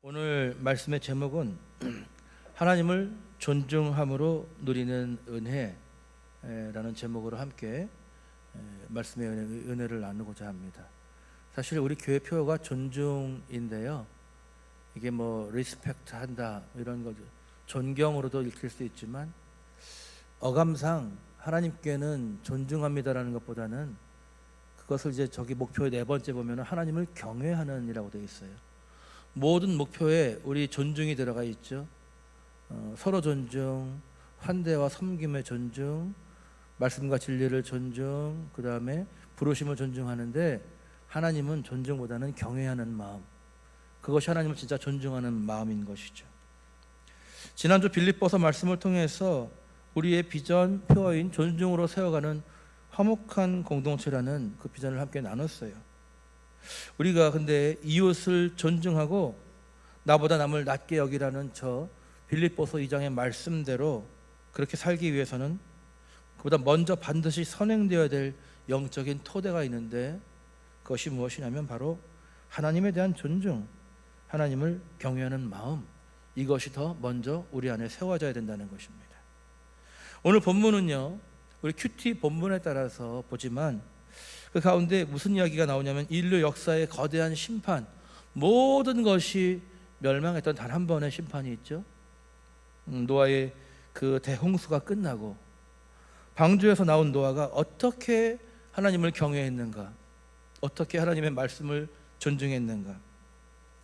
오늘 말씀의 제목은 하나님을 존중함으로 누리는 은혜라는 제목으로 함께 말씀의 은혜를 나누고자 합니다. 사실 우리 교회 표어가 존중인데요, 이게 뭐 리스펙트 한다 이런 거죠. 존경으로도 읽힐 수 있지만 어감상 하나님께는 존중합니다라는 것보다는 그것을 이제 저기 목표의 네 번째 보면은 하나님을 경외하는 이라고 되어 있어요. 모든 목표에 우리 존중이 들어가 있죠. 서로 존중, 환대와 섬김의 존중, 말씀과 진리를 존중, 그 다음에 부르심을 존중하는데 하나님은 존중보다는 경외하는 마음, 그것이 하나님을 진짜 존중하는 마음인 것이죠. 지난주 빌립보서 말씀을 통해서 우리의 비전 표어인 존중으로 세워가는 화목한 공동체라는 그 비전을 함께 나눴어요. 우리가 근데 이웃을 존중하고 나보다 남을 낮게 여기라는 저 빌립보서 2장의 말씀대로 그렇게 살기 위해서는 그보다 먼저 반드시 선행되어야 될 영적인 토대가 있는데 그것이 무엇이냐면 바로 하나님에 대한 존중, 하나님을 경외하는 마음, 이것이 더 먼저 우리 안에 세워져야 된다는 것입니다. 오늘 본문은요, 우리 큐티 본문에 따라서 보지만 그 가운데 무슨 이야기가 나오냐면 인류 역사의 거대한 심판, 모든 것이 멸망했던 단 한 번의 심판이 있죠. 노아의 그 대홍수가 끝나고 방주에서 나온 노아가 어떻게 하나님을 경외했는가, 어떻게 하나님의 말씀을 존중했는가,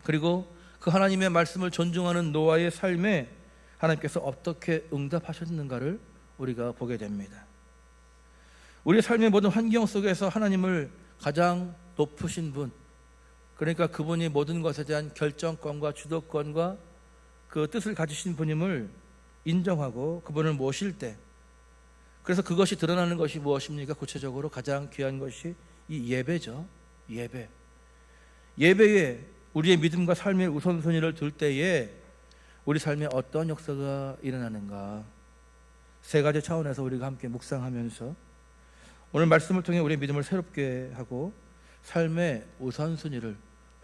그리고 그 하나님의 말씀을 존중하는 노아의 삶에 하나님께서 어떻게 응답하셨는가를 우리가 보게 됩니다. 우리 삶의 모든 환경 속에서 하나님을 가장 높으신 분, 그러니까 그분이 모든 것에 대한 결정권과 주도권과 그 뜻을 가지신 분임을 인정하고 그분을 모실 때, 그래서 그것이 드러나는 것이 무엇입니까? 구체적으로 가장 귀한 것이 이 예배죠. 예배에 우리의 믿음과 삶의 우선순위를 둘 때에 우리 삶에 어떤 역사가 일어나는가, 세 가지 차원에서 우리가 함께 묵상하면서 오늘 말씀을 통해 우리의 믿음을 새롭게 하고 삶의 우선순위를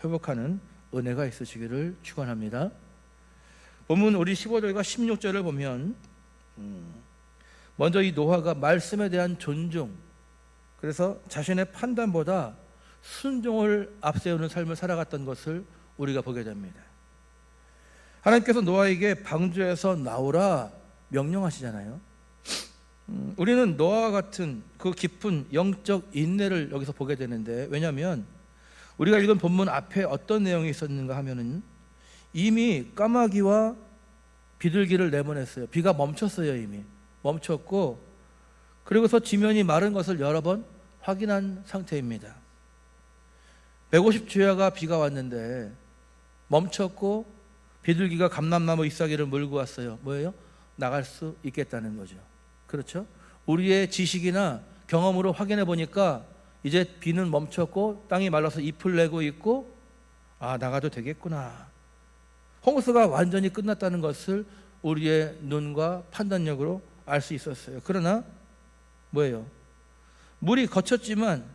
회복하는 은혜가 있으시기를 축원합니다. 본문 우리 15절과 16절을 보면 먼저 이 노아가 말씀에 대한 존중, 그래서 자신의 판단보다 순종을 앞세우는 삶을 살아갔던 것을 우리가 보게 됩니다. 하나님께서 노아에게 방주에서 나오라 명령하시잖아요. 우리는 노아와 같은 그 깊은 영적 인내를 여기서 보게 되는데, 왜냐하면 우리가 읽은 본문 앞에 어떤 내용이 있었는가 하면은 이미 까마귀와 비둘기를 내보냈어요. 비가 멈췄어요. 이미 멈췄고, 그리고서 지면이 마른 것을 여러 번 확인한 상태입니다. 150주야가 비가 왔는데 멈췄고 비둘기가 감람나무 잎사귀를 물고 왔어요. 뭐예요? 나갈 수 있겠다는 거죠. 그렇죠? 우리의 지식이나 경험으로 확인해 보니까 이제 비는 멈췄고 땅이 말라서 잎을 내고 있고, 나가도 되겠구나. 홍수가 완전히 끝났다는 것을 우리의 눈과 판단력으로 알 수 있었어요. 그러나 뭐예요? 물이 거쳤지만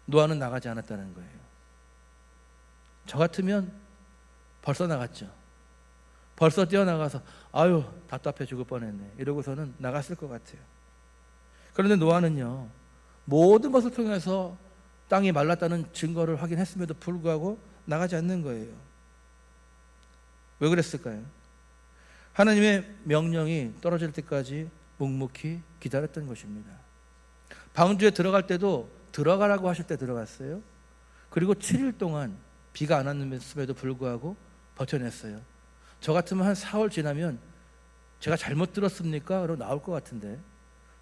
노아는 나가지 않았다는 거예요. 저 같으면 벌써 나갔죠. 벌써 뛰어나가서 아유 답답해 죽을 뻔했네 이러고서는 나갔을 것 같아요. 그런데 노아는요, 모든 것을 통해서 땅이 말랐다는 증거를 확인했음에도 불구하고 나가지 않는 거예요. 왜 그랬을까요? 하나님의 명령이 떨어질 때까지 묵묵히 기다렸던 것입니다. 방주에 들어갈 때도 들어가라고 하실 때 들어갔어요. 그리고 7일 동안 비가 안 왔음에도 불구하고 버텨냈어요. 저 같으면 한 4월 지나면 제가 잘못 들었습니까? 그러고 나올 것 같은데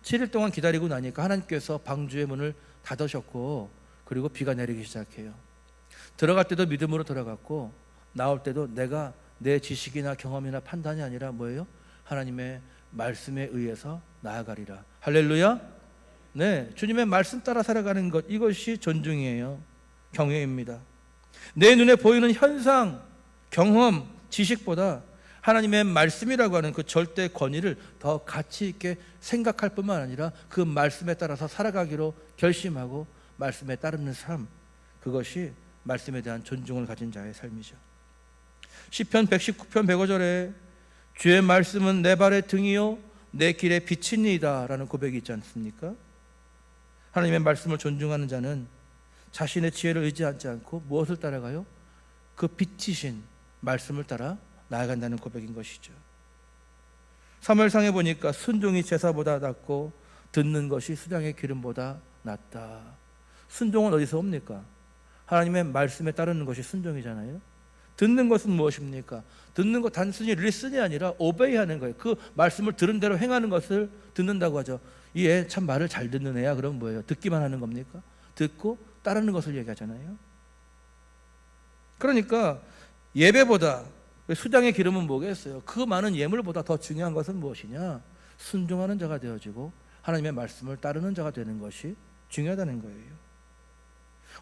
7일 동안 기다리고 나니까 하나님께서 방주의 문을 닫으셨고, 그리고 비가 내리기 시작해요. 들어갈 때도 믿음으로 들어갔고, 나올 때도 내가 내 지식이나 경험이나 판단이 아니라 뭐예요? 하나님의 말씀에 의해서 나아가리라. 할렐루야. 네, 주님의 말씀 따라 살아가는 것, 이것이 존중이에요. 경외입니다. 내 눈에 보이는 현상, 경험, 지식보다 하나님의 말씀이라고 하는 그 절대 권위를 더 가치 있게 생각할 뿐만 아니라 그 말씀에 따라서 살아가기로 결심하고 말씀에 따르는 삶, 그것이 말씀에 대한 존중을 가진 자의 삶이죠. 시편 119편 105절에 주의 말씀은 내 발의 등이요 내 길의 빛이니이다 라는 고백이 있지 않습니까? 하나님의 말씀을 존중하는 자는 자신의 지혜를 의지하지 않고 무엇을 따라가요? 그 빛이신 말씀을 따라 나아간다는 고백인 것이죠. 사무엘상에 보니까 순종이 제사보다 낫고 듣는 것이 수장의 기름보다 낫다. 순종은 어디서 옵니까? 하나님의 말씀에 따르는 것이 순종이잖아요. 듣는 것은 무엇입니까? 듣는 것 단순히 리슨이 아니라 오베이하는 거예요. 그 말씀을 들은 대로 행하는 것을 듣는다고 하죠. 이 애 참 말을 잘 듣는 애야. 그럼 뭐예요? 듣기만 하는 겁니까? 듣고 따르는 것을 얘기하잖아요. 그러니까 예배보다 수장의 기름은 뭐겠어요? 그 많은 예물보다 더 중요한 것은 무엇이냐? 순종하는 자가 되어지고 하나님의 말씀을 따르는 자가 되는 것이 중요하다는 거예요.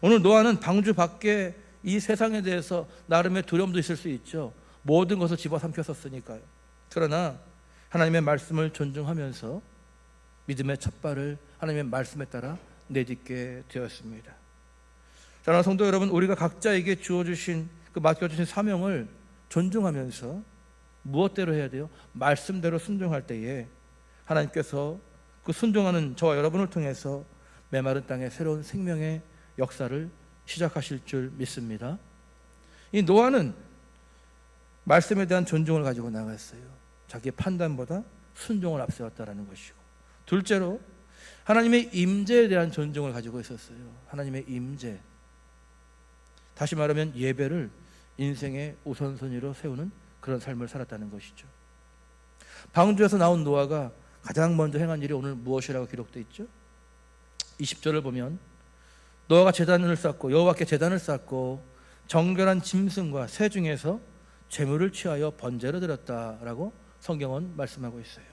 오늘 노아는 방주 밖에 이 세상에 대해서 나름의 두려움도 있을 수 있죠. 모든 것을 집어삼켰었으니까요. 그러나 하나님의 말씀을 존중하면서 믿음의 첫 발을 하나님의 말씀에 따라 내딛게 되었습니다. 사랑하는 성도 여러분, 우리가 각자에게 주어주신 그 맡겨주신 사명을 존중하면서 무엇대로 해야 돼요? 말씀대로 순종할 때에 하나님께서 그 순종하는 저와 여러분을 통해서 메마른 땅에 새로운 생명의 역사를 시작하실 줄 믿습니다. 이 노아는 말씀에 대한 존중을 가지고 나갔어요. 자기의 판단보다 순종을 앞세웠다라는 것이고, 둘째로 하나님의 임재에 대한 존중을 가지고 있었어요. 하나님의 임재, 다시 말하면 예배를 인생의 우선순위로 세우는 그런 삶을 살았다는 것이죠. 방주에서 나온 노아가 가장 먼저 행한 일이 오늘 무엇이라고 기록되어 있죠? 20절을 보면 노아가 제단을 쌓고 여호와께 제단을 쌓고 정결한 짐승과 새 중에서 제물을 취하여 번제로 드렸다라고 성경은 말씀하고 있어요.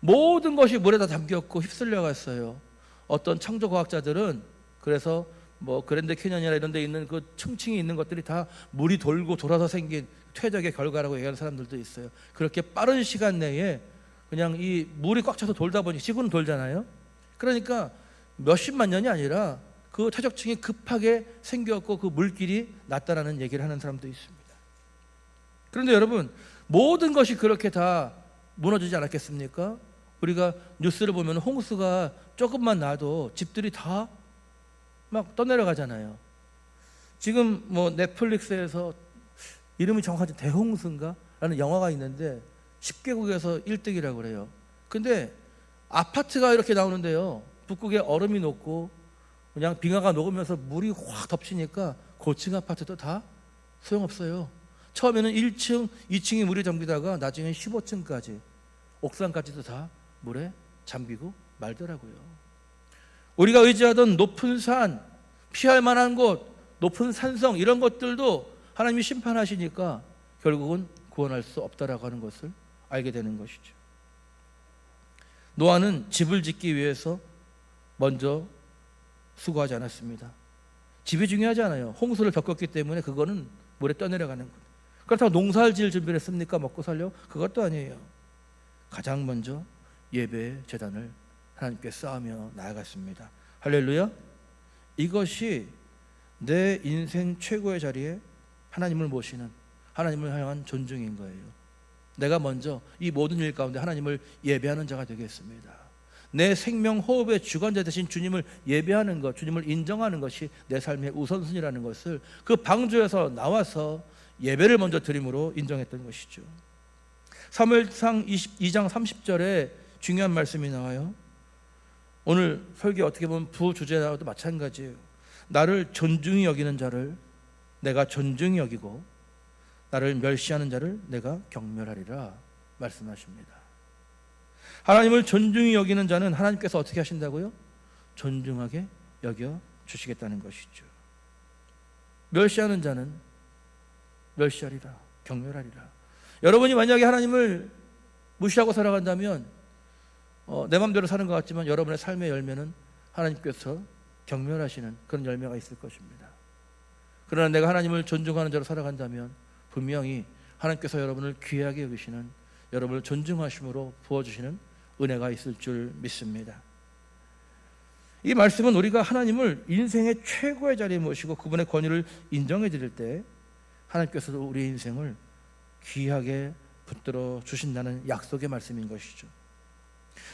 모든 것이 물에다 담겼고 휩쓸려 갔어요. 어떤 창조과학자들은 그래서 그랜드 캐년이나 이런 데 있는 그 층층이 있는 것들이 다 물이 돌고 돌아서 생긴 퇴적의 결과라고 얘기하는 사람들도 있어요. 그렇게 빠른 시간 내에 그냥 이 물이 꽉 차서 돌다 보니 지구는 돌잖아요. 그러니까 몇십만 년이 아니라 그 퇴적층이 급하게 생겼고 그 물길이 났다라는 얘기를 하는 사람도 있습니다. 그런데 여러분, 모든 것이 그렇게 다 무너지지 않았겠습니까? 우리가 뉴스를 보면 홍수가 조금만 나도 집들이 다 막 떠내려가잖아요. 지금 넷플릭스에서 이름이 정확하지 대홍수인가? 라는 영화가 있는데 10개국에서 1등이라고 그래요. 근데 아파트가 이렇게 나오는데요, 북극에 얼음이 녹고 그냥 빙하가 녹으면서 물이 확 덮치니까 고층 아파트도 다 소용없어요. 처음에는 1층, 2층이 물에 잠기다가 나중에 15층까지 옥상까지도 다 물에 잠기고 말더라고요. 우리가 의지하던 높은 산, 피할 만한 곳, 높은 산성, 이런 것들도 하나님이 심판하시니까 결국은 구원할 수 없다라고 하는 것을 알게 되는 것이죠. 노아는 집을 짓기 위해서 먼저 수고하지 않았습니다. 집이 중요하지 않아요. 홍수를 겪었기 때문에 그거는 물에 떠내려가는 것. 그렇다고 농사를 지을 준비를 했습니까? 먹고 살려? 그것도 아니에요. 가장 먼저 예배의 제단을 하나님께 쌓으며 나아갔습니다. 할렐루야. 이것이 내 인생 최고의 자리에 하나님을 모시는, 하나님을 향한 존중인 거예요. 내가 먼저 이 모든 일 가운데 하나님을 예배하는 자가 되겠습니다. 내 생명 호흡의 주관자 되신 주님을 예배하는 것, 주님을 인정하는 것이 내 삶의 우선순위라는 것을 그 방주에서 나와서 예배를 먼저 드림으로 인정했던 것이죠. 사무엘상 22장 30절에 중요한 말씀이 나와요. 오늘 설교 어떻게 보면 부주제와도 마찬가지예요. 나를 존중히 여기는 자를 내가 존중히 여기고 나를 멸시하는 자를 내가 경멸하리라 말씀하십니다. 하나님을 존중히 여기는 자는 하나님께서 어떻게 하신다고요? 존중하게 여겨 주시겠다는 것이죠. 멸시하는 자는 멸시하리라, 경멸하리라. 여러분이 만약에 하나님을 무시하고 살아간다면 내 마음대로 사는 것 같지만 여러분의 삶의 열매는 하나님께서 경멸하시는 그런 열매가 있을 것입니다. 그러나 내가 하나님을 존중하는 자로 살아간다면 분명히 하나님께서 여러분을 귀하게 여기시는, 여러분을 존중하심으로 부어주시는 은혜가 있을 줄 믿습니다. 이 말씀은 우리가 하나님을 인생의 최고의 자리에 모시고 그분의 권위를 인정해 드릴 때 하나님께서도 우리의 인생을 귀하게 붙들어 주신다는 약속의 말씀인 것이죠.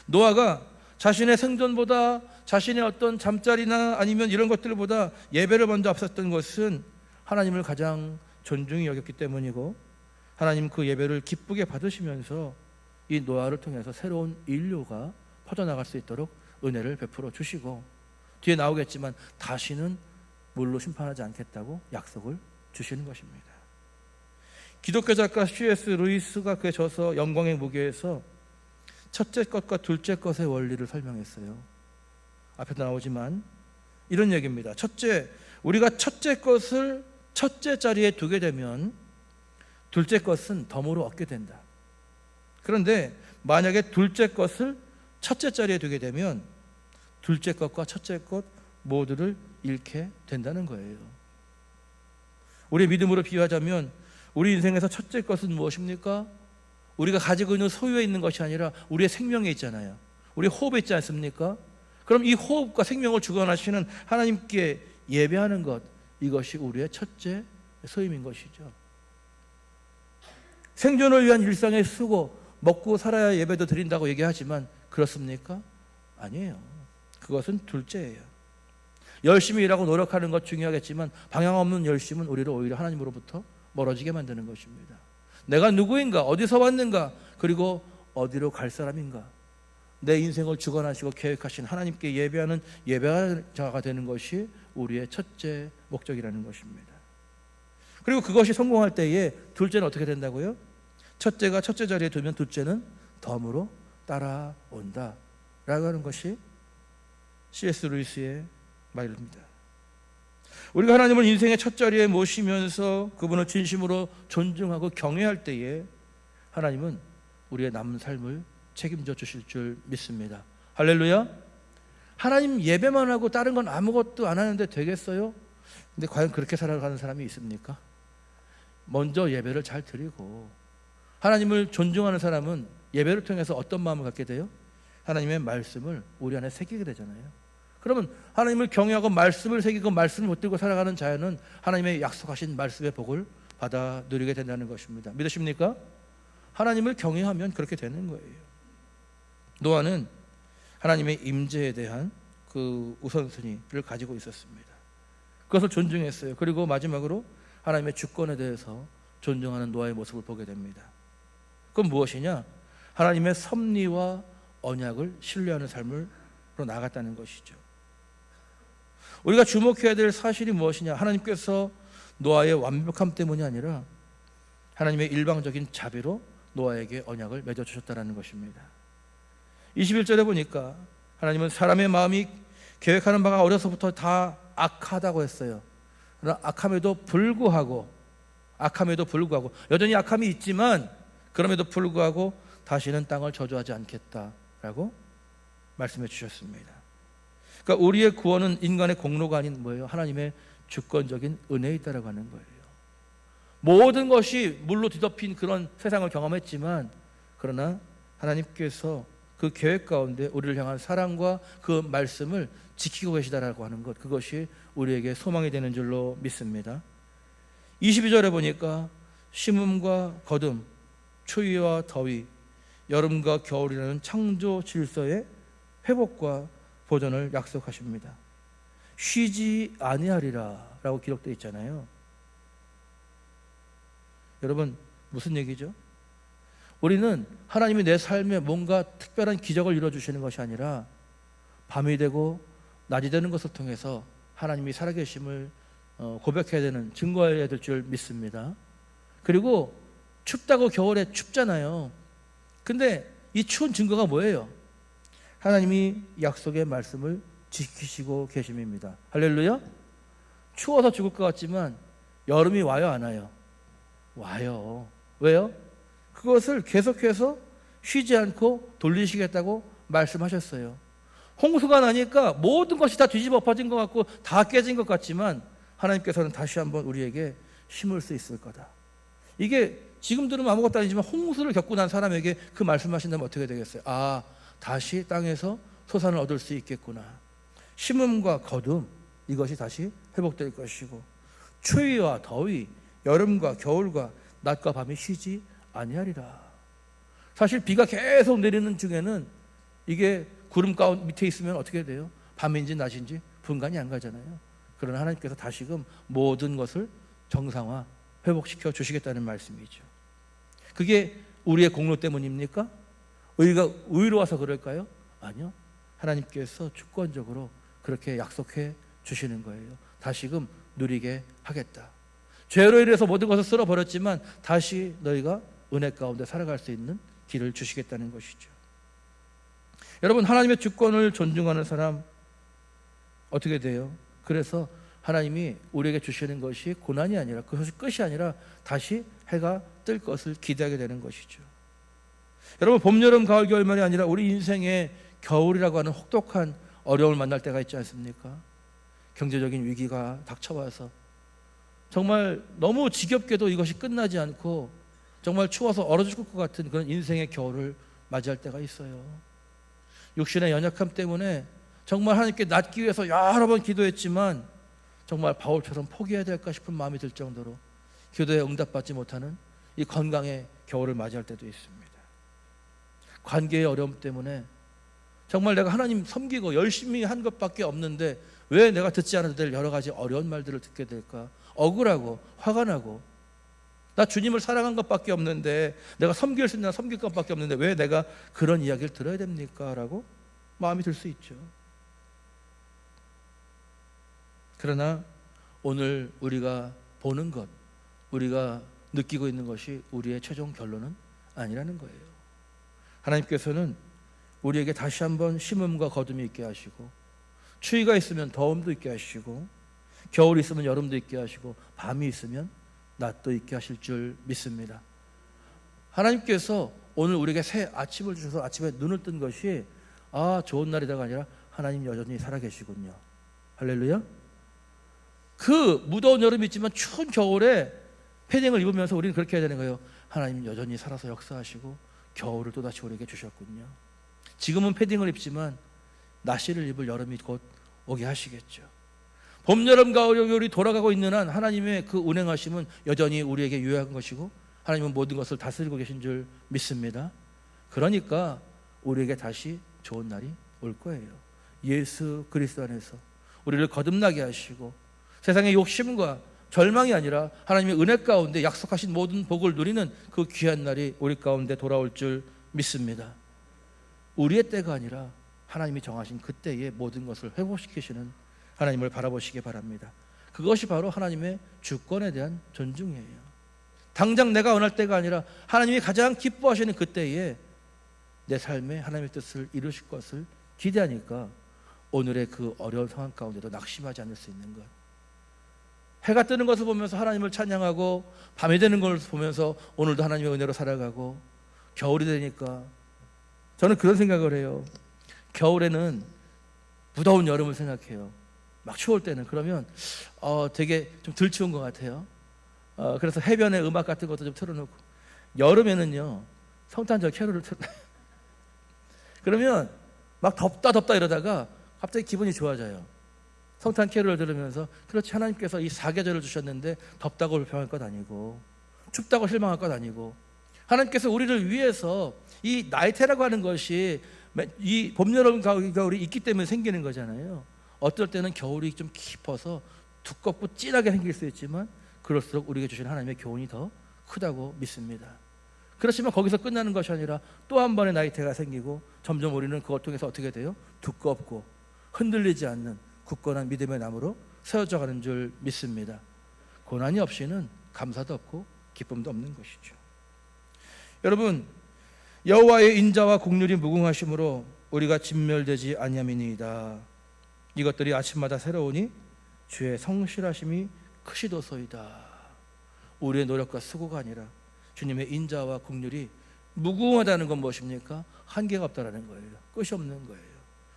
노아가 자신의 생존보다 자신의 어떤 잠자리나 아니면 이런 것들보다 예배를 먼저 앞섰던 것은 하나님을 가장 존중히 여겼기 때문이고, 하나님 그 예배를 기쁘게 받으시면서 이 노아를 통해서 새로운 인류가 퍼져나갈 수 있도록 은혜를 베풀어 주시고, 뒤에 나오겠지만 다시는 물로 심판하지 않겠다고 약속을 주시는 것입니다. 기독교 작가 C.S. 루이스가 그의 저서 영광의 무게에서 첫째 것과 둘째 것의 원리를 설명했어요. 앞에도 나오지만 이런 얘기입니다. 첫째, 우리가 첫째 것을 첫째 자리에 두게 되면 둘째 것은 덤으로 얻게 된다. 그런데 만약에 둘째 것을 첫째 자리에 두게 되면 둘째 것과 첫째 것 모두를 잃게 된다는 거예요. 우리의 믿음으로 비유하자면 우리 인생에서 첫째 것은 무엇입니까? 우리가 가지고 있는 소유에 있는 것이 아니라 우리의 생명에 있잖아요. 우리의 호흡에 있지 않습니까? 그럼 이 호흡과 생명을 주관하시는 하나님께 예배하는 것, 이것이 우리의 첫째 소임인 것이죠. 생존을 위한 일상에 쓰고 먹고 살아야 예배도 드린다고 얘기하지만 그렇습니까? 아니에요. 그것은 둘째예요. 열심히 일하고 노력하는 것 중요하겠지만 방향 없는 열심은 우리를 오히려 하나님으로부터 멀어지게 만드는 것입니다. 내가 누구인가, 어디서 왔는가, 그리고 어디로 갈 사람인가, 내 인생을 주관하시고 계획하신 하나님께 예배하는 예배자가 되는 것이 우리의 첫째 목적이라는 것입니다. 그리고 그것이 성공할 때에 둘째는 어떻게 된다고요? 첫째가 첫째 자리에 두면 둘째는 덤으로 따라온다 라고 하는 것이 C.S. 루이스의 말입니다. 우리가 하나님을 인생의 첫 자리에 모시면서 그분을 진심으로 존중하고 경외할 때에 하나님은 우리의 남은 삶을 책임져 주실 줄 믿습니다. 할렐루야. 하나님 예배만 하고 다른 건 아무것도 안 하는데 되겠어요? 근데 과연 그렇게 살아가는 사람이 있습니까? 먼저 예배를 잘 드리고, 하나님을 존중하는 사람은 예배를 통해서 어떤 마음을 갖게 돼요? 하나님의 말씀을 우리 안에 새기게 되잖아요. 그러면 하나님을 경외하고 말씀을 새기고 말씀을 붙들고 살아가는 자연은 하나님의 약속하신 말씀의 복을 받아 누리게 된다는 것입니다. 믿으십니까? 하나님을 경외하면 그렇게 되는 거예요. 노아는 하나님의 임재에 대한 그 우선순위를 가지고 있었습니다. 그것을 존중했어요. 그리고 마지막으로 하나님의 주권에 대해서 존중하는 노아의 모습을 보게 됩니다. 그건 무엇이냐? 하나님의 섭리와 언약을 신뢰하는 삶으로 나아갔다는 것이죠. 우리가 주목해야 될 사실이 무엇이냐? 하나님께서 노아의 완벽함 때문이 아니라 하나님의 일방적인 자비로 노아에게 언약을 맺어주셨다는 것입니다. 21절에 보니까 하나님은 사람의 마음이 계획하는 바가 어려서부터 다 악하다고 했어요. 그러나 악함에도 불구하고 여전히 악함이 있지만 그럼에도 불구하고 다시는 땅을 저주하지 않겠다라고 말씀해 주셨습니다. 그러니까 우리의 구원은 인간의 공로가 아닌 뭐예요? 하나님의 주권적인 은혜에 있다라고 하는 거예요. 모든 것이 물로 뒤덮인 그런 세상을 경험했지만, 그러나 하나님께서 그 계획 가운데 우리를 향한 사랑과 그 말씀을 지키고 계시다라고 하는 것, 그것이 우리에게 소망이 되는 줄로 믿습니다. 22절에 보니까 심음과 거둠, 추위와 더위, 여름과 겨울이라는 창조 질서의 회복과 보존을 약속하십니다. 쉬지 아니하리라 라고 기록되어 있잖아요. 여러분, 무슨 얘기죠? 우리는 하나님이 내 삶에 뭔가 특별한 기적을 이루어주시는 것이 아니라 밤이 되고 낮이 되는 것을 통해서 하나님이 살아계심을 고백해야 되는, 증거해야 될 줄 믿습니다. 그리고 춥다고 겨울에 춥잖아요. 근데 이 추운 증거가 뭐예요? 하나님이 약속의 말씀을 지키시고 계심입니다. 할렐루야. 추워서 죽을 것 같지만 여름이 와요, 안 와요? 와요. 왜요? 그것을 계속해서 쉬지 않고 돌리시겠다고 말씀하셨어요. 홍수가 나니까 모든 것이 다 뒤집어 엎어진 것 같고 다 깨진 것 같지만 하나님께서는 다시 한번 우리에게 심을 수 있을 거다. 이게 지금 들으면 아무것도 아니지만 홍수를 겪고 난 사람에게 그 말씀하신다면 어떻게 되겠어요? 아, 다시 땅에서 소산을 얻을 수 있겠구나. 심음과 거둠, 이것이 다시 회복될 것이고, 추위와 더위, 여름과 겨울과 낮과 밤이 쉬지 아니하리라. 사실 비가 계속 내리는 중에는 이게 구름 가운데 밑에 있으면 어떻게 돼요? 밤인지 낮인지 분간이 안 가잖아요. 그러나 하나님께서 다시금 모든 것을 정상화, 회복시켜 주시겠다는 말씀이죠. 그게 우리의 공로 때문입니까? 우리가 의로워서 그럴까요? 아니요. 하나님께서 주권적으로 그렇게 약속해 주시는 거예요. 다시금 누리게 하겠다. 죄로 인해서 모든 것을 쓸어버렸지만 다시 너희가 은혜 가운데 살아갈 수 있는 길을 주시겠다는 것이죠. 여러분, 하나님의 주권을 존중하는 사람 어떻게 돼요? 그래서 하나님이 우리에게 주시는 것이 고난이 아니라, 그것이 끝이 아니라 다시 해가 뜰 것을 기대하게 되는 것이죠. 여러분, 봄, 여름, 가을, 겨울만이 아니라 우리 인생의 겨울이라고 하는 혹독한 어려움을 만날 때가 있지 않습니까? 경제적인 위기가 닥쳐와서 정말 너무 지겹게도 이것이 끝나지 않고 정말 추워서 얼어 죽을 것 같은 그런 인생의 겨울을 맞이할 때가 있어요. 육신의 연약함 때문에 정말 하나님께 낫기 위해서 여러 번 기도했지만 정말 바울처럼 포기해야 될까 싶은 마음이 들 정도로 기도에 응답받지 못하는 이 건강의 겨울을 맞이할 때도 있습니다. 관계의 어려움 때문에 정말 내가 하나님 섬기고 열심히 한 것밖에 없는데 왜 내가 듣지 않아도 될 여러 가지 어려운 말들을 듣게 될까? 억울하고 화가 나고, 나 주님을 사랑한 것밖에 없는데, 내가 섬길 수 있는 섬길 것밖에 없는데 왜 내가 그런 이야기를 들어야 됩니까? 라고 마음이 들 수 있죠. 그러나 오늘 우리가 보는 것, 우리가 느끼고 있는 것이 우리의 최종 결론은 아니라는 거예요. 하나님께서는 우리에게 다시 한번 심음과 거둠이 있게 하시고, 추위가 있으면 더움도 있게 하시고, 겨울이 있으면 여름도 있게 하시고, 밤이 있으면 낮도 있게 하실 줄 믿습니다. 하나님께서 오늘 우리에게 새 아침을 주셔서 아침에 눈을 뜬 것이 좋은 날이다가 아니라 하나님 여전히 살아계시군요. 할렐루야. 그 무더운 여름이 있지만 추운 겨울에 패딩을 입으면서 우리는 그렇게 해야 되는 거예요. 하나님 여전히 살아서 역사하시고 겨울을 또다시 우리에게 주셨군요. 지금은 패딩을 입지만 나시를 입을 여름이 곧 오게 하시겠죠. 봄, 여름, 가을이 돌아가고 있는 한 하나님의 그 운행하심은 여전히 우리에게 유효한 것이고 하나님은 모든 것을 다스리고 계신 줄 믿습니다. 그러니까 우리에게 다시 좋은 날이 올 거예요. 예수 그리스도 안에서 우리를 거듭나게 하시고 세상의 욕심과 절망이 아니라 하나님의 은혜 가운데 약속하신 모든 복을 누리는 그 귀한 날이 우리 가운데 돌아올 줄 믿습니다. 우리의 때가 아니라 하나님이 정하신 그때의 모든 것을 회복시키시는 하나님을 바라보시기 바랍니다. 그것이 바로 하나님의 주권에 대한 존중이에요. 당장 내가 원할 때가 아니라 하나님이 가장 기뻐하시는 그때에 내 삶에 하나님의 뜻을 이루실 것을 기대하니까 오늘의 그 어려운 상황 가운데도 낙심하지 않을 수 있는 것. 해가 뜨는 것을 보면서 하나님을 찬양하고 밤이 되는 것을 보면서 오늘도 하나님의 은혜로 살아가고, 겨울이 되니까 저는 그런 생각을 해요. 겨울에는 무더운 여름을 생각해요. 막 추울 때는 그러면 되게 좀 덜 추운 것 같아요. 그래서 해변의 음악 같은 것도 좀 틀어놓고, 여름에는요 성탄절 캐롤을 그러면 막 덥다 이러다가 갑자기 기분이 좋아져요. 성탄 캐롤을 들으면서 그렇지, 하나님께서 이 사계절을 주셨는데 덥다고 불평할 것 아니고 춥다고 실망할 것 아니고, 하나님께서 우리를 위해서 이 나이테라고 하는 것이 이 봄, 여름, 가을이 있기 때문에 생기는 거잖아요. 어떨 때는 겨울이 좀 깊어서 두껍고 진하게 생길 수 있지만 그럴수록 우리에게 주신 하나님의 교훈이 더 크다고 믿습니다. 그렇지만 거기서 끝나는 것이 아니라 또 한 번의 나이테가 생기고 점점 우리는 그것 통해서 어떻게 돼요? 두껍고 흔들리지 않는 굳건한 믿음의 나무로 세워져 가는 줄 믿습니다. 고난이 없이는 감사도 없고 기쁨도 없는 것이죠. 여러분, 여호와의 인자와 긍휼이 무궁하심으로 우리가 진멸되지 아니함이니이다. 이것들이 아침마다 새로우니 주의 성실하심이 크시도소이다. 우리의 노력과 수고가 아니라 주님의 인자와 긍휼이 무궁하다는 건 무엇입니까? 한계가 없다라는 거예요. 끝이 없는 거예요.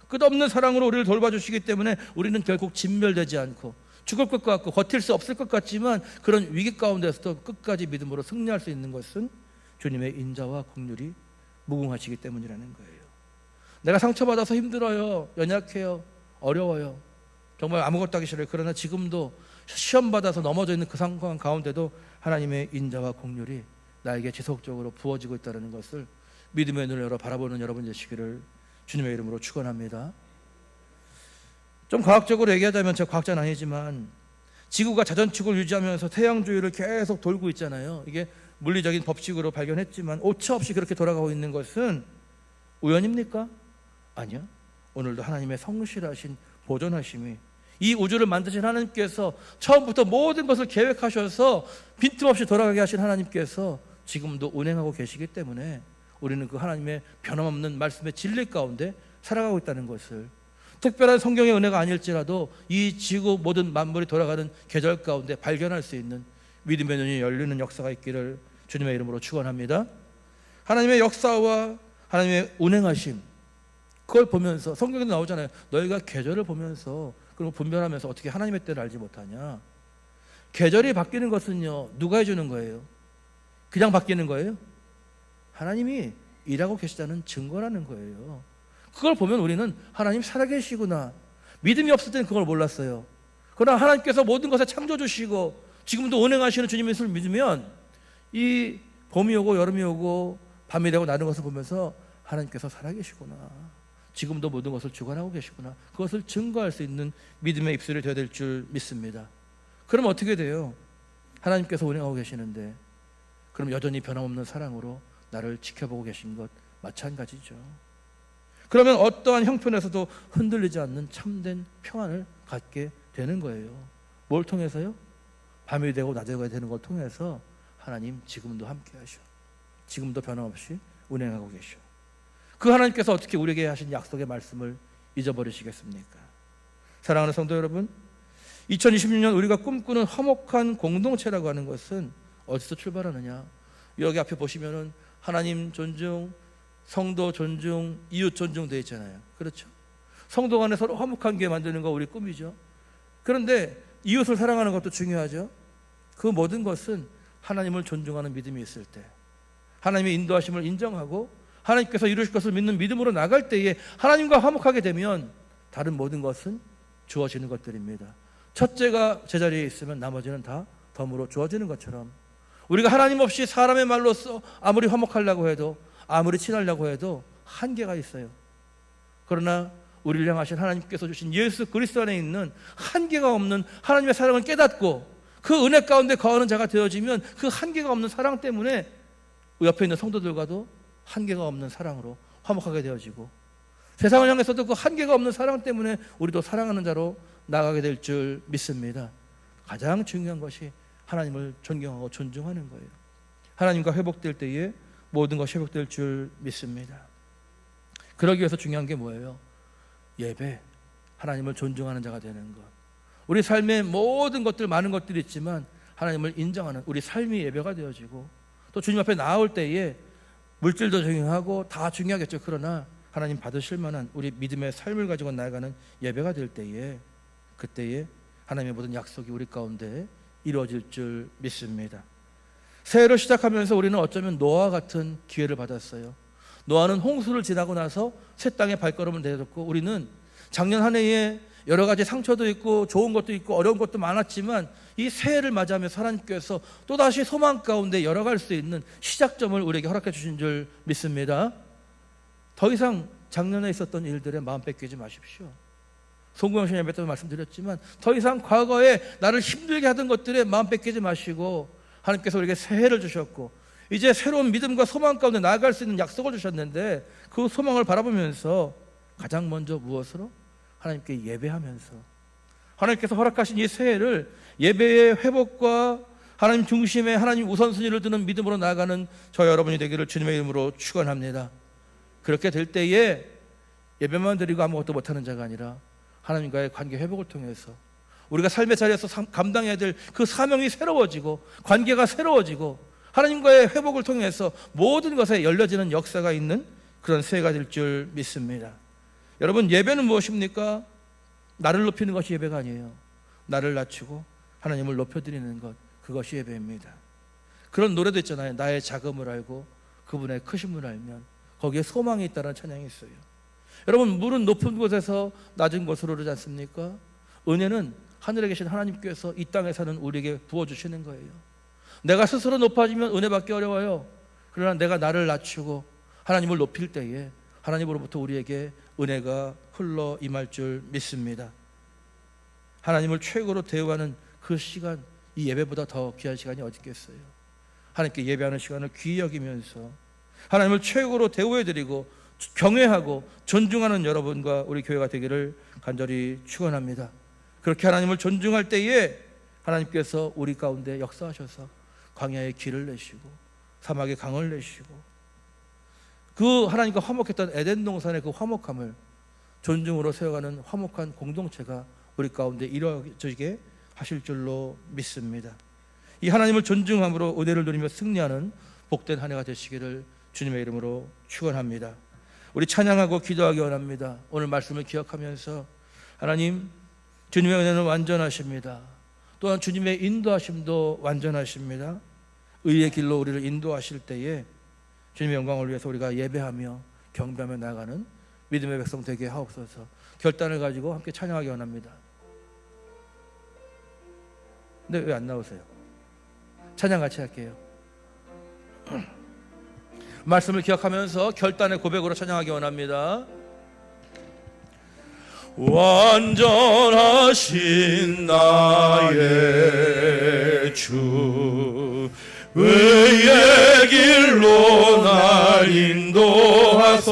끝없는 사랑으로 우리를 돌봐주시기 때문에 우리는 결국 진멸되지 않고 죽을 것 같고 버틸 수 없을 것 같지만 그런 위기 가운데서도 끝까지 믿음으로 승리할 수 있는 것은 주님의 인자와 긍휼이 무궁하시기 때문이라는 거예요. 내가 상처받아서 힘들어요, 연약해요, 어려워요, 정말 아무것도 하기 싫어요. 그러나 지금도 시험 받아서 넘어져 있는 그 상황 가운데도 하나님의 인자와 긍휼이 나에게 지속적으로 부어지고 있다는 것을 믿음의 눈을 열어 바라보는 여러분 되시기를 주님의 이름으로 축원합니다. 좀 과학적으로 얘기하자면, 제가 과학자는 아니지만 지구가 자전축을 유지하면서 태양 주위를 계속 돌고 있잖아요. 이게 물리적인 법칙으로 발견했지만 오차 없이 그렇게 돌아가고 있는 것은 우연입니까? 아니요. 오늘도 하나님의 성실하신 보존하심이, 이 우주를 만드신 하나님께서 처음부터 모든 것을 계획하셔서 빈틈없이 돌아가게 하신 하나님께서 지금도 운행하고 계시기 때문에 우리는 그 하나님의 변함없는 말씀의 진리 가운데 살아가고 있다는 것을, 특별한 성경의 은혜가 아닐지라도 이 지구 모든 만물이 돌아가는 계절 가운데 발견할 수 있는 믿음의 눈이 열리는 역사가 있기를 주님의 이름으로 축원합니다. 하나님의 역사와 하나님의 운행하심, 그걸 보면서 성경에 나오잖아요. 너희가 계절을 보면서 그리고 분별하면서 어떻게 하나님의 때를 알지 못하냐. 계절이 바뀌는 것은요, 누가 해주는 거예요? 그냥 바뀌는 거예요? 하나님이 일하고 계시다는 증거라는 거예요. 그걸 보면 우리는 하나님 살아계시구나. 믿음이 없을 때는 그걸 몰랐어요. 그러나 하나님께서 모든 것에 창조주시고 지금도 운행하시는 주님의 것을 믿으면 이 봄이 오고 여름이 오고 밤이 되고 나는 것을 보면서 하나님께서 살아계시구나, 지금도 모든 것을 주관하고 계시구나, 그것을 증거할 수 있는 믿음의 입술이 되어야 될 줄 믿습니다. 그럼 어떻게 돼요? 하나님께서 운행하고 계시는데 그럼 여전히 변함없는 사랑으로 나를 지켜보고 계신 것 마찬가지죠. 그러면 어떠한 형편에서도 흔들리지 않는 참된 평안을 갖게 되는 거예요. 뭘 통해서요? 밤이 되고 낮이 되는 걸 통해서 하나님 지금도 함께 하셔, 지금도 변함없이 운행하고 계셔. 그 하나님께서 어떻게 우리에게 하신 약속의 말씀을 잊어버리시겠습니까? 사랑하는 성도 여러분, 2026년 우리가 꿈꾸는 화목한 공동체라고 하는 것은 어디서 출발하느냐? 여기 앞에 보시면은 하나님 존중, 성도 존중, 이웃 존중 되어 있잖아요. 그렇죠? 성도 간에 서로 화목한 게 만드는 거 우리 꿈이죠. 그런데 이웃을 사랑하는 것도 중요하죠. 그 모든 것은 하나님을 존중하는 믿음이 있을 때, 하나님의 인도하심을 인정하고 하나님께서 이루실 것을 믿는 믿음으로 나갈 때에 하나님과 화목하게 되면 다른 모든 것은 주어지는 것들입니다. 첫째가 제자리에 있으면 나머지는 다 덤으로 주어지는 것처럼, 우리가 하나님 없이 사람의 말로써 아무리 화목하려고 해도, 아무리 친하려고 해도 한계가 있어요. 그러나 우리를 향하신 하나님께서 주신 예수 그리스도 안에 있는 한계가 없는 하나님의 사랑을 깨닫고 그 은혜 가운데 거하는 자가 되어지면 그 한계가 없는 사랑 때문에 옆에 있는 성도들과도 한계가 없는 사랑으로 화목하게 되어지고, 세상을 향해서도 그 한계가 없는 사랑 때문에 우리도 사랑하는 자로 나가게 될 줄 믿습니다. 가장 중요한 것이 하나님을 존경하고 존중하는 거예요. 하나님과 회복될 때에 모든 것이 회복될 줄 믿습니다. 그러기 위해서 중요한 게 뭐예요? 예배, 하나님을 존중하는 자가 되는 것. 우리 삶에 모든 것들, 많은 것들이 있지만 하나님을 인정하는 우리 삶이 예배가 되어지고, 또 주님 앞에 나올 때에 물질도 중요하고 다 중요하겠죠. 그러나 하나님 받으실 만한 우리 믿음의 삶을 가지고 나아가는 예배가 될 때에, 그때에 하나님의 모든 약속이 우리 가운데 이루어질 줄 믿습니다. 새해를 시작하면서 우리는 어쩌면 노아와 같은 기회를 받았어요. 노아는 홍수를 지나고 나서 새 땅에 발걸음을 내딛고, 우리는 작년 한 해에 여러 가지 상처도 있고 좋은 것도 있고 어려운 것도 많았지만 이 새해를 맞이하면서 하나님께서 또다시 소망 가운데 열어갈 수 있는 시작점을 우리에게 허락해 주신 줄 믿습니다. 더 이상 작년에 있었던 일들에 마음 뺏기지 마십시오. 송구영신 예배 때도 말씀드렸지만 더 이상 과거에 나를 힘들게 하던 것들에 마음 뺏기지 마시고, 하나님께서 우리에게 새해를 주셨고 이제 새로운 믿음과 소망 가운데 나아갈 수 있는 약속을 주셨는데, 그 소망을 바라보면서 가장 먼저 무엇으로? 하나님께 예배하면서, 하나님께서 허락하신 이 새해를 예배의 회복과 하나님 중심의 하나님 우선순위를 두는 믿음으로 나아가는 저 여러분이 되기를 주님의 이름으로 축원합니다. 그렇게 될 때에 예배만 드리고 아무것도 못하는 자가 아니라 하나님과의 관계 회복을 통해서 우리가 삶의 자리에서 감당해야 될 그 사명이 새로워지고 관계가 새로워지고 하나님과의 회복을 통해서 모든 것에 열려지는 역사가 있는 그런 새해가 될 줄 믿습니다. 여러분, 예배는 무엇입니까? 나를 높이는 것이 예배가 아니에요. 나를 낮추고 하나님을 높여드리는 것, 그것이 예배입니다. 그런 노래도 있잖아요. 나의 작음을 알고 그분의 크심을 알면 거기에 소망이 있다는 찬양이 있어요. 여러분, 물은 높은 곳에서 낮은 곳으로 오르지 않습니까? 은혜는 하늘에 계신 하나님께서 이 땅에 사는 우리에게 부어주시는 거예요. 내가 스스로 높아지면 은혜 받기 어려워요. 그러나 내가 나를 낮추고 하나님을 높일 때에 하나님으로부터 우리에게 은혜가 흘러 임할 줄 믿습니다. 하나님을 최고로 대우하는 그 시간, 이 예배보다 더 귀한 시간이 어디 있겠어요. 하나님께 예배하는 시간을 귀히 여기면서 하나님을 최고로 대우해드리고 경외하고 존중하는 여러분과 우리 교회가 되기를 간절히 축원합니다. 그렇게 하나님을 존중할 때에 하나님께서 우리 가운데 역사하셔서 광야에 길을 내시고 사막에 강을 내시고 그 하나님과 화목했던 에덴 동산의 그 화목함을 존중으로 세워가는 화목한 공동체가 우리 가운데 이루어지게 하실 줄로 믿습니다. 이 하나님을 존중함으로 은혜를 누리며 승리하는 복된 한 해가 되시기를 주님의 이름으로 축원합니다. 우리 찬양하고 기도하기 원합니다. 오늘 말씀을 기억하면서 하나님, 주님의 은혜는 완전하십니다. 또한 주님의 인도하심도 완전하십니다. 의의 길로 우리를 인도하실 때에 주님의 영광을 위해서 우리가 예배하며 경배하며 나아가는 믿음의 백성 되게 하옵소서. 결단을 가지고 함께 찬양하기 원합니다. 근데 왜 안 나오세요? 찬양 같이 할게요. 말씀을 기억하면서 결단의 고백으로 찬양하기 원합니다. 완전하신 나의 주, 의의 길로 날 인도하소서.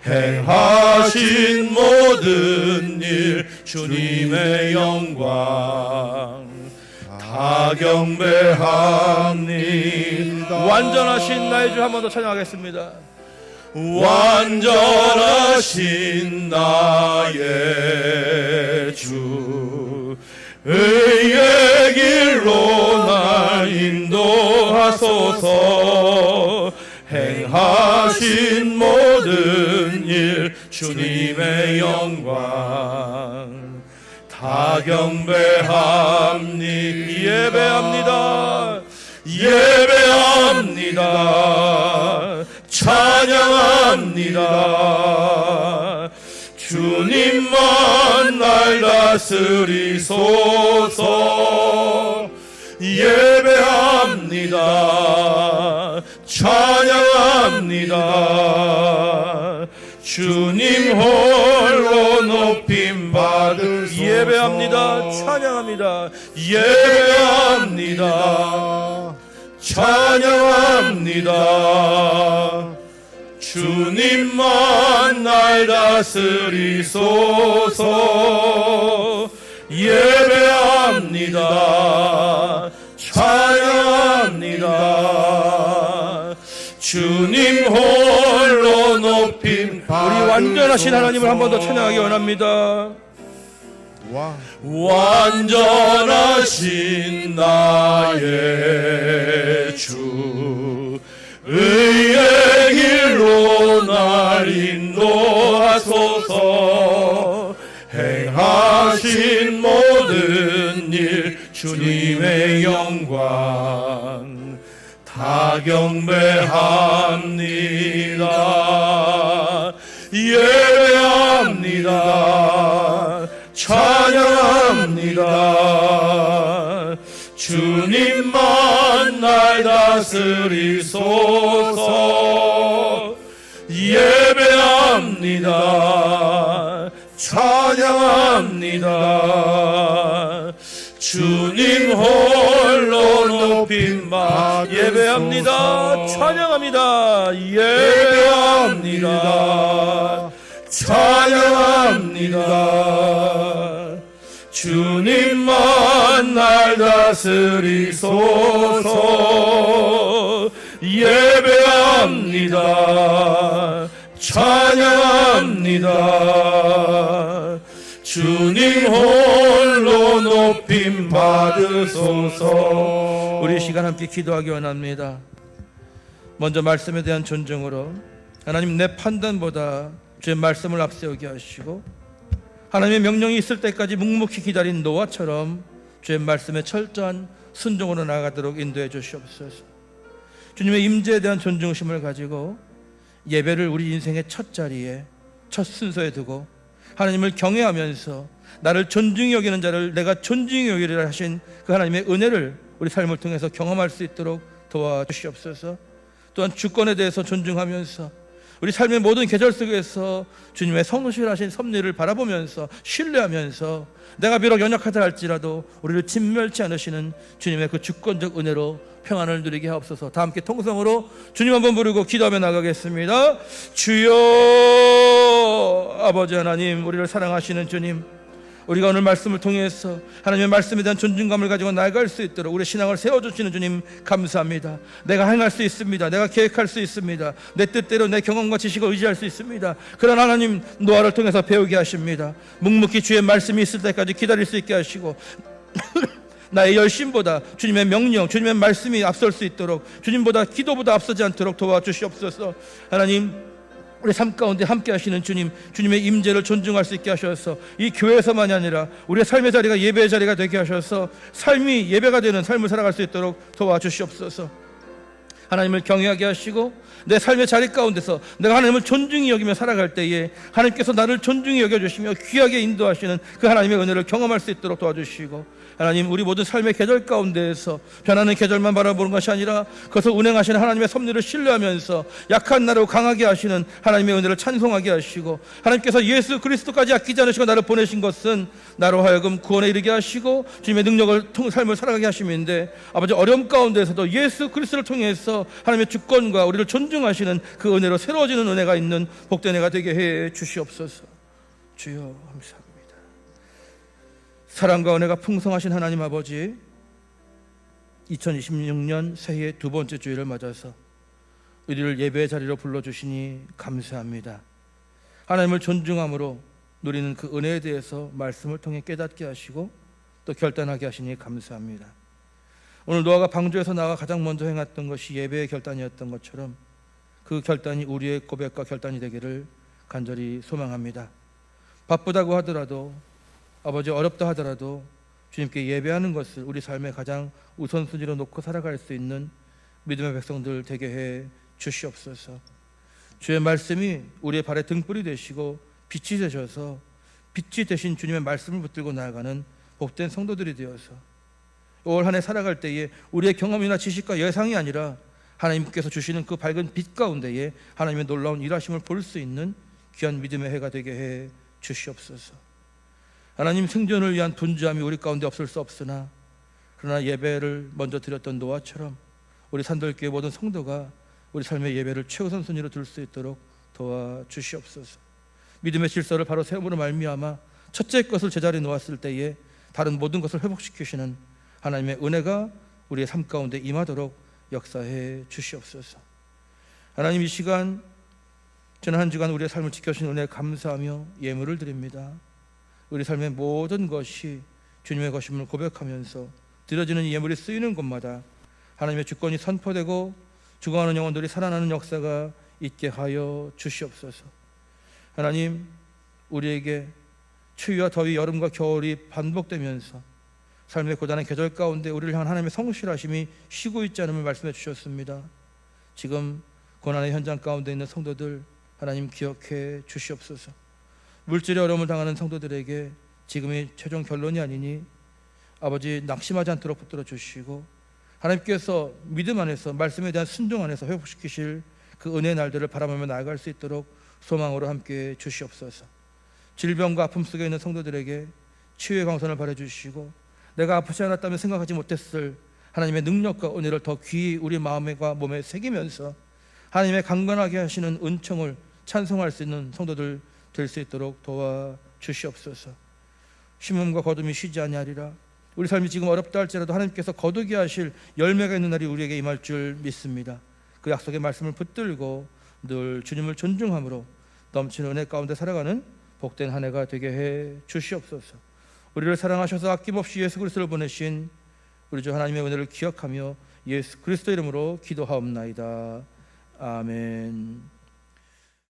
행하신 모든 일 주님의 영광 다 경배합니다. 완전하신 나의 주, 한 번 더 찬양하겠습니다. 완전하신 나의 주, 의의 길로 날 인도하소서. 행하신 모든 일 주님의 영광 다 경배합니다. 예배합니다. 예배합니다. 찬양합니다. 주님만 날 다스리소서. 예배합니다. 찬양합니다. 주님 홀로 높임 받으소서. 예배합니다. 찬양합니다. 예배합니다. 찬양합니다. 주님만 날 다스리소서. 예배합니다. 찬양합니다. 주님 홀로 높임 받으소서. 우리 완전하신 하나님을 한 번 더 찬양하기 원합니다. 완전하신 나의 주, 의의 길로 날 인도하소서. 행하신 모든 일 주님의 영광 다 경배합니다. 예배합니다. 찬양합니다. 주님만 날 다스리소서. 예배합니다. 찬양합니다. 주님 홀로 높임 받. 예배합니다. 찬양합니다. 예배합니다. 찬양합니다. 주님만 날 다스리소서. 예배합니다. 찬양합니다. 주님 홀로 높임 받으소서. 우리 시간 함께 기도하기 원합니다. 먼저 말씀에 대한 존중으로 하나님, 내 판단보다 주의 말씀을 앞세우게 하시고 하나님의 명령이 있을 때까지 묵묵히 기다린 노아처럼 주의 말씀에 철저한 순종으로 나아가도록 인도해 주시옵소서. 주님의 임재에 대한 존중심을 가지고 예배를 우리 인생의 첫 자리에, 첫 순서에 두고 하나님을 경외하면서 나를 존중히 여기는 자를 내가 존중히 여기리라 하신 그 하나님의 은혜를 우리 삶을 통해서 경험할 수 있도록 도와주시옵소서. 또한 주권에 대해서 존중하면서 우리 삶의 모든 계절 속에서 주님의 성실하신 섭리를 바라보면서 신뢰하면서 내가 비록 연약하다 할지라도 우리를 진멸치 않으시는 주님의 그 주권적 은혜로 평안을 누리게 하옵소서. 다 함께 통성으로 주님 한번 부르고 기도하며 나가겠습니다. 주여, 아버지 하나님, 우리를 사랑하시는 주님, 우리가 오늘 말씀을 통해서 하나님의 말씀에 대한 존중감을 가지고 나아갈 수 있도록 우리 신앙을 세워주시는 주님 감사합니다. 내가 행할 수 있습니다. 내가 계획할 수 있습니다. 내 뜻대로 내 경험과 지식을 의지할 수 있습니다. 그러나 하나님 노아를 통해서 배우게 하십니다. 묵묵히 주의 말씀이 있을 때까지 기다릴 수 있게 하시고 나의 열심보다 주님의 명령, 주님의 말씀이 앞설 수 있도록, 주님보다 기도보다 앞서지 않도록 도와주시옵소서. 하나님, 우리 삶 가운데 함께 하시는 주님, 주님의 임재를 존중할 수 있게 하셔서 이 교회에서만이 아니라 우리의 삶의 자리가 예배의 자리가 되게 하셔서 삶이 예배가 되는 삶을 살아갈 수 있도록 도와주시옵소서. 하나님을 경외하게 하시고 내 삶의 자리 가운데서 내가 하나님을 존중히 여기며 살아갈 때에 하나님께서 나를 존중히 여겨주시며 귀하게 인도하시는 그 하나님의 은혜를 경험할 수 있도록 도와주시고, 하나님, 우리 모든 삶의 계절 가운데에서 변하는 계절만 바라보는 것이 아니라 그것을 운행하시는 하나님의 섭리를 신뢰하면서 약한 나를 강하게 하시는 하나님의 은혜를 찬송하게 하시고, 하나님께서 예수 그리스도까지 아끼지 않으시고 나를 보내신 것은 나로 하여금 구원에 이르게 하시고 주님의 능력을 통해 삶을 살아가게 하심인데, 아버지, 어려움 가운데서도 예수 그리스도를 통해서 하나님의 주권과 우리를 존중하시는 그 은혜로 새로워지는 은혜가 있는 복된 해가 되게 해 주시옵소서. 주여, 감사합니다. 사랑과 은혜가 풍성하신 하나님 아버지, 2026년 새해 두 번째 주일을 맞아서 우리를 예배의 자리로 불러주시니 감사합니다. 하나님을 존중함으로 누리는 그 은혜에 대해서 말씀을 통해 깨닫게 하시고 또 결단하게 하시니 감사합니다. 오늘 노아가 방주에서 나와 가장 먼저 행했던 것이 예배의 결단이었던 것처럼 그 결단이 우리의 고백과 결단이 되기를 간절히 소망합니다. 바쁘다고 하더라도, 아버지, 어렵다 하더라도 주님께 예배하는 것을 우리 삶의 가장 우선순위로 놓고 살아갈 수 있는 믿음의 백성들 되게 해 주시옵소서. 주의 말씀이 우리의 발에 등불이 되시고 빛이 되셔서 빛이 되신 주님의 말씀을 붙들고 나아가는 복된 성도들이 되어서 올 한 해 살아갈 때에 우리의 경험이나 지식과 예상이 아니라 하나님께서 주시는 그 밝은 빛 가운데에 하나님의 놀라운 일하심을 볼 수 있는 귀한 믿음의 해가 되게 해 주시옵소서. 하나님, 생존을 위한 분주함이 우리 가운데 없을 수 없으나 그러나 예배를 먼저 드렸던 노아처럼 우리 산돌교회 모든 성도가 우리 삶의 예배를 최우선 순위로 둘 수 있도록 도와주시옵소서. 믿음의 질서를 바로 세움으로 말미암아 첫째 것을 제자리에 놓았을 때에 다른 모든 것을 회복시키시는 하나님의 은혜가 우리의 삶 가운데 임하도록 역사해 주시옵소서. 하나님, 이 시간 지난 한 주간 우리의 삶을 지켜주신 은혜에 감사하며 예물을 드립니다. 우리 삶의 모든 것이 주님의 것임을 고백하면서 드려지는 예물이 쓰이는 곳마다 하나님의 주권이 선포되고 죽어가는 영혼들이 살아나는 역사가 있게 하여 주시옵소서. 하나님, 우리에게 추위와 더위, 여름과 겨울이 반복되면서 삶의 고단한 계절 가운데 우리를 향한 하나님의 성실하심이 쉬고 있지 않음을 말씀해 주셨습니다. 지금 고난의 현장 가운데 있는 성도들 하나님 기억해 주시옵소서. 물질의 어려움을 당하는 성도들에게 지금이 최종 결론이 아니니 아버지, 낙심하지 않도록 붙들어 주시고 하나님께서 믿음 안에서 말씀에 대한 순종 안에서 회복시키실 그 은혜의 날들을 바라보며 나아갈 수 있도록 소망으로 함께 주시옵소서. 질병과 아픔 속에 있는 성도들에게 치유의 광선을 발해주시고 내가 아프지 않았다면 생각하지 못했을 하나님의 능력과 은혜를 더 귀히 우리 마음과 몸에 새기면서 하나님의 강건하게 하시는 은총을 찬송할 수 있는 성도들 될 수 있도록 도와주시옵소서. 심음과 거둠이 쉬지 아니하리라. 우리 삶이 지금 어렵다 할지라도 하나님께서 거두게 하실 열매가 있는 날이 우리에게 임할 줄 믿습니다. 그 약속의 말씀을 붙들고 늘 주님을 존중함으로 넘치는 은혜 가운데 살아가는 복된 한 해가 되게 해 주시옵소서. 우리를 사랑하셔서 아낌없이 예수 그리스도를 보내신 우리 주 하나님의 은혜를 기억하며 예수 그리스도 이름으로 기도하옵나이다. 아멘.